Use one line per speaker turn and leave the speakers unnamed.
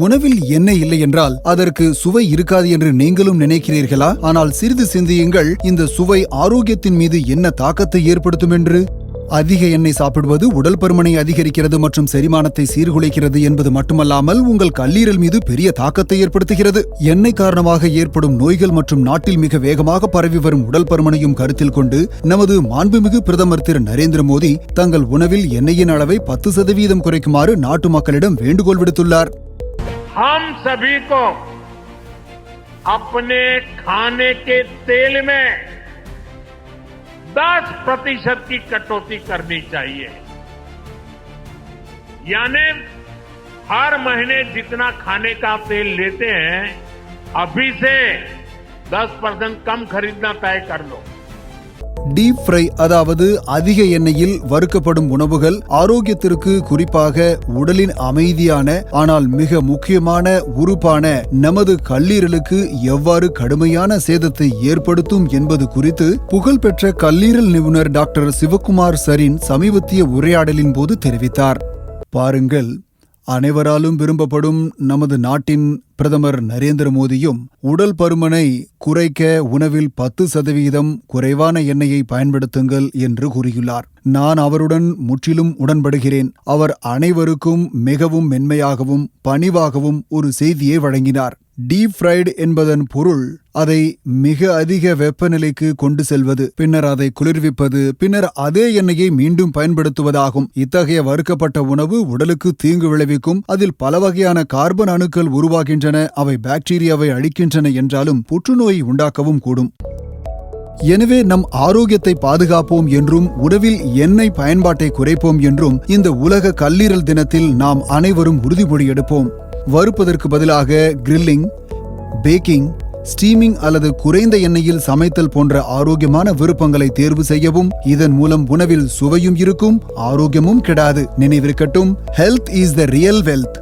உணவில் எண்ணெய் இல்லை என்றால் அதற்கு சுவை இருக்காது என்று நீங்களும் நினைக்கிறீர்களா? ஆனால் சிறிது சிந்தியுங்கள், இந்த சுவை ஆரோக்கியத்தின் மீது என்ன தாக்கத்தை ஏற்படுத்தும் என்று. அதிக எண்ணெய் சாப்பிடுவது உடல் பருமனை அதிகரிக்கிறது மற்றும் செரிமானத்தை சீர்குலைக்கிறது என்பது மட்டுமல்லாமல் உங்கள் கல்லீரல் மீது பெரிய தாக்கத்தை ஏற்படுத்துகிறது. எண்ணெய் காரணமாக ஏற்படும் நோய்கள் மற்றும் நாட்டில் மிக வேகமாக பரவி வரும் உடல் பருமனையும் கருத்தில் கொண்டு நமது மாண்புமிகு பிரதமர் திரு நரேந்திர மோடி தங்கள் உணவில் எண்ணெயின் அளவை 10% குறைக்குமாறு நாட்டு மக்களிடம் வேண்டுகோள் விடுத்துள்ளார்.
हम सभी को अपने खाने के तेल में 10% की कटौती करनी चाहिए। यानी हर महीने जितना खाने का तेल लेते हैं अभी से 10% कम खरीदना तय कर लो.
டீப் ஃப்ரை, அதாவது அதிக எண்ணெயில் வறுக்கப்படும் உணவுகள் ஆரோக்கியத்திற்கு, குறிப்பாக உடலின் அமைதியான ஆனால் மிக முக்கியமான உறுப்பான நமது கல்லீரலுக்கு எவ்வாறு கடுமையான சேதத்தை ஏற்படுத்தும் என்பது குறித்து புகழ்பெற்ற கல்லீரல் நிபுணர் டாக்டர் சிவகுமார் சரின் சமீபத்திய உரையாடலின் போது தெரிவித்தார். பாருங்கள், அனைவராலும் விரும்பப்படும் நமது நாட்டின் பிரதமர் நரேந்திர மோடியும் உடல் பருமனை குறைக்க உணவில் 10% குறைவான எண்ணெயை பயன்படுத்துங்கள் என்று கூறியுள்ளார். நான் அவருடன் முற்றிலும் உடன்படுகிறேன். அவர் அனைவருக்கும் மிகவும் மென்மையாகவும் பணிவாகவும் ஒரு செய்தியை வழங்கினார். டீப் ஃப்ரைடு என்பதன் பொருள் அதை மிக அதிக வெப்பநிலைக்கு கொண்டு செல்வது, பின்னர் அதை குளிர்விப்பது, பின்னர் அதே எண்ணெயை மீண்டும் பயன்படுத்துவதாகும். இத்தகைய வறுக்கப்பட்ட உணவு உடலுக்கு தீங்கு விளைவிக்கும். அதில் பல வகையான கார்பன் அணுக்கள் உருவாகின்றன. அவை பாக்டீரியாவை அழிக்கின்றன என்றாலும் புற்றுநோயை உண்டாக்கவும் கூடும். எனவே நம் ஆரோக்கியத்தை பாதுகாப்போம் என்றும் உணவில் எண்ணெய் பயன்பாட்டை குறைப்போம் என்றும் இந்த உலக கல்லீரல் தினத்தில் நாம் அனைவரும் உறுதிமொழி எடுப்போம். வறுப்பதற்கு பதிலாக கிரில்லிங், பேக்கிங், ஸ்டீமிங் அல்லது குறைந்த எண்ணெயில் சமைத்தல் போன்ற ஆரோக்கியமான விருப்பங்களை தேர்வு செய்யவும். இதன் மூலம் உணவில் சுவையும் இருக்கும், ஆரோக்கியமும் கெடாது. நினைவிருக்கட்டும், health is the real wealth.